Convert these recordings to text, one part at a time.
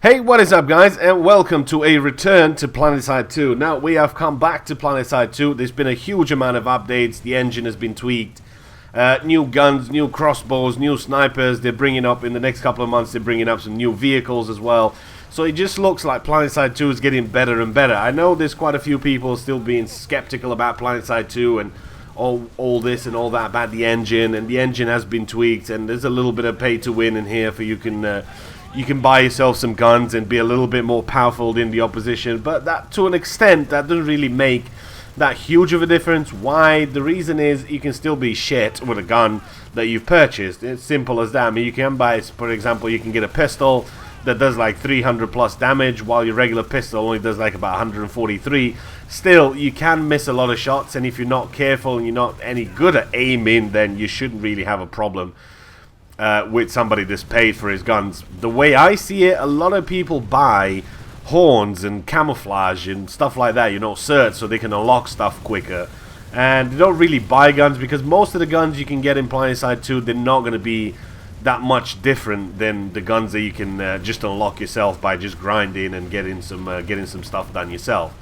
Hey, what is up, guys, and welcome to a return to Planetside 2. Now, we have come back to Planetside 2. There's been a huge amount of updates. The engine has been tweaked. New guns, new crossbows, new snipers. They're bringing up, in the next couple of months, they're bringing up some new vehicles as well. So it just looks like Planetside 2 is getting better and better. I know there's quite a few people still being skeptical about Planetside 2 and all this and all that about the engine. And the engine has been tweaked, and there's a little bit of pay to win in here for you can buy yourself some guns and be a little bit more powerful than the opposition, but that, to an extent, that doesn't really make that huge of a difference. Why? The reason is you can still be shit with a gun that you've purchased. It's simple as that. I mean, you can buy, for example, you can get a pistol that does like 300 plus damage, while your regular pistol only does like about 143. Still, you can miss a lot of shots, and if you're not careful and you're not any good at aiming, then you shouldn't really have a problem with somebody that's paid for his guns. The way I see it, a lot of people buy horns and camouflage and stuff like that, you know, certs, so they can unlock stuff quicker. And they don't really buy guns, because most of the guns you can get in Planetside 2, they're not going to be that much different than the guns that you can just unlock yourself by just grinding and getting some stuff done yourself.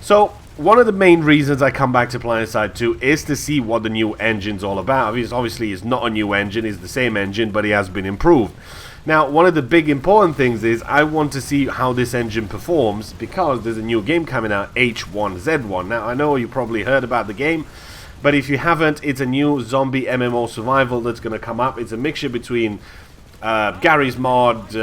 So one of the main reasons I come back to Planetside 2 is to see what the new engine's all about. Obviously, it's not a new engine, it's the same engine, but it has been improved. Now, one of the big important things is I want to see how this engine performs, because there's a new game coming out, H1Z1. Now, I know you probably heard about the game, but if you haven't, it's a new zombie MMO survival that's going to come up. It's a mixture between Gary's Mod,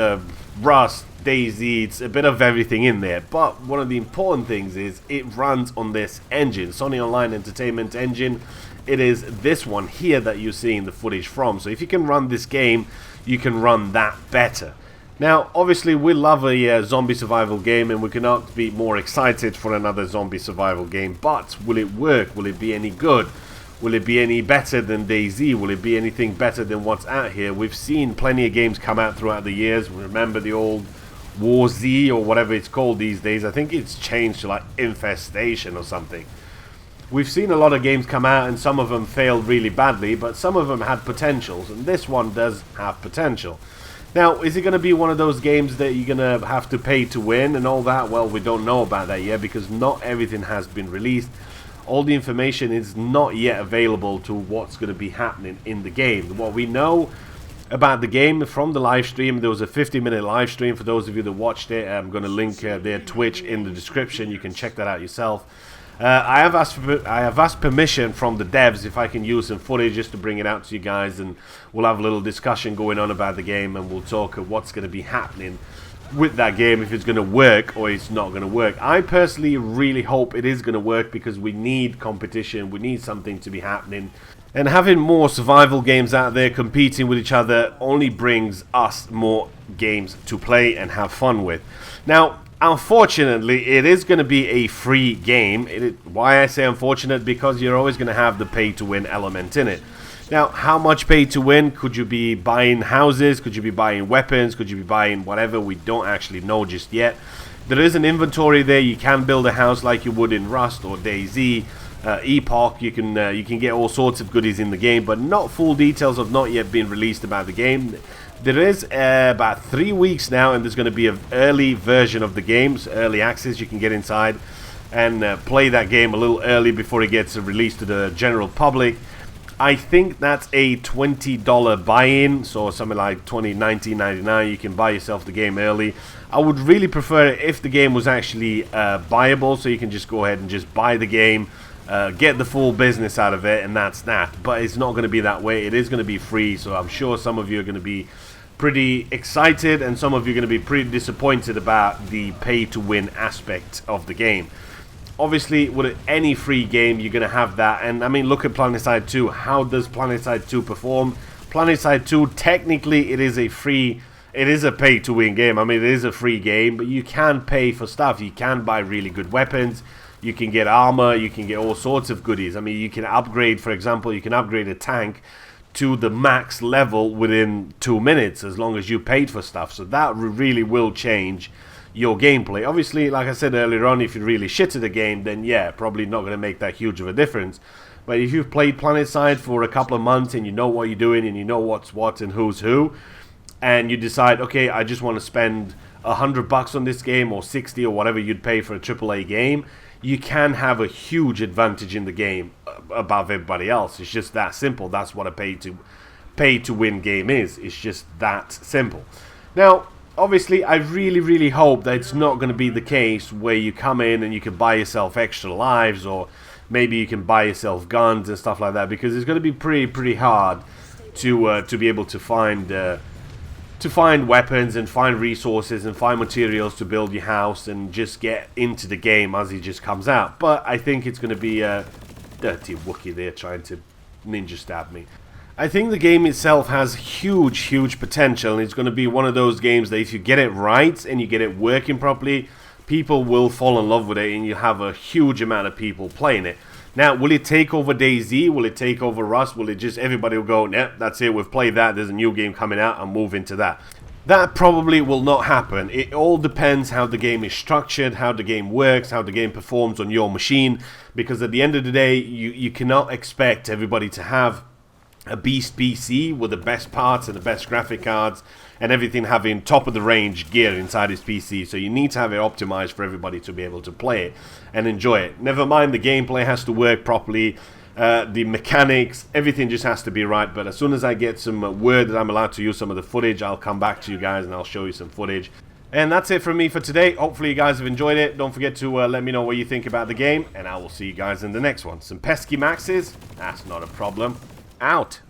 Rust, DayZ, it's a bit of everything in there. But one of the important things is it runs on this engine, Sony Online Entertainment engine. It is this one here that you're seeing the footage from. So if you can run this game, you can run that better. Now, obviously, we love a zombie survival game, and we cannot be more excited for another zombie survival game. But will it work? Will it be any good? Will it be any better than DayZ? Will it be anything better than what's out here? We've seen plenty of games come out throughout the years. Remember the old War Z or whatever it's called these days. I think it's changed to like Infestation or something. We've seen a lot of games come out, and some of them failed really badly, but some of them had potentials, and this one does have potential. Now, is it going to be one of those games that you're going to have to pay to win and all that? Well, we don't know about that yet, because not everything has been released. All the information is not yet available to what's going to be happening in the game. What we know about the game from the live stream, there was a 50-minute live stream for those of you that watched it. I'm going to link their Twitch in the description. You can check that out yourself. I have asked permission from the devs if I can use some footage just to bring it out to you guys, and we'll have a little discussion going on about the game, and we'll talk of what's going to be happening with that game, if it's going to work or it's not going to work. I personally really hope it is going to work, because we need competition, we need something to be happening. And having more survival games out there competing with each other only brings us more games to play and have fun with. Now, unfortunately, it is going to be a free game. Why I say unfortunate? Because you're always going to have the pay-to-win element in it. Now, how much pay-to-win? Could you be buying houses? Could you be buying weapons? Could you be buying whatever? We don't actually know just yet. There is an inventory there. You can build a house like you would in Rust or DayZ. Epoch, you can get all sorts of goodies in the game, but not full details have not yet been released about the game. There is about 3 weeks now, and there's going to be an early version of the game, so early access. You can get inside and play that game a little early before it gets released to the general public. I think that's a $20 buy-in, so something like $19.99. You can buy yourself the game early. I would really prefer it if the game was actually buyable, so you can just go ahead and just buy the game, get the full business out of it, and that's that. But it's not going to be that way. It is going to be free, so I'm sure some of you are going to be pretty excited, and some of you are going to be pretty disappointed about the pay-to-win aspect of the game. Obviously, with any free game, you're going to have that. And I mean, look at Planetside 2. How does Planetside 2 perform? Planetside 2, technically, it is a pay-to-win game. I mean, it is a free game, but you can pay for stuff. You can buy really good weapons. You can get armor. You can get all sorts of goodies. I mean, you can upgrade, for example, you can upgrade a tank to the max level within 2 minutes, as long as you paid for stuff. So that really will change your gameplay. Obviously, like I said earlier on, if you're really shit at the game, then yeah, probably not going to make that huge of a difference. But if you've played Planetside for a couple of months and you know what you're doing and you know what's what and who's who, and you decide, okay, I just want to spend $100 on this game, or 60 or whatever you'd pay for a AAA game, you can have a huge advantage in the game above everybody else. It's just that simple. That's what a pay to win game is. It's just that simple. Now, obviously, I really hope that it's not going to be the case where you come in and you can buy yourself extra lives, or maybe you can buy yourself guns and stuff like that, because it's going to be pretty hard to be able to find weapons and find resources and find materials to build your house and just get into the game as it just comes out. But I think it's going to be a dirty Wookiee there trying to ninja stab me. I think the game itself has huge potential, and it's going to be one of those games that if you get it right and you get it working properly, people will fall in love with it, and you have a huge amount of people playing it. Now, will it take over DayZ? Will it take over Rust? Will it just, everybody will go, yep, that's it, we've played that, there's a new game coming out, and move into that? That probably will not happen. It all depends how the game is structured, how the game works, how the game performs on your machine, because at the end of the day, you cannot expect everybody to have a beast PC with the best parts and the best graphic cards and everything having top of the range gear inside his PC. So you need to have it optimized for everybody to be able to play it and enjoy it. Never mind, the gameplay has to work properly, the mechanics, everything just has to be right. But as soon as I get some word that I'm allowed to use some of the footage, I'll come back to you guys and I'll show you some footage. And that's it from me for today. Hopefully you guys have enjoyed it. Don't forget to let me know what you think about the game, and I will see you guys in the next one. Some pesky maxes? That's not a problem. Out.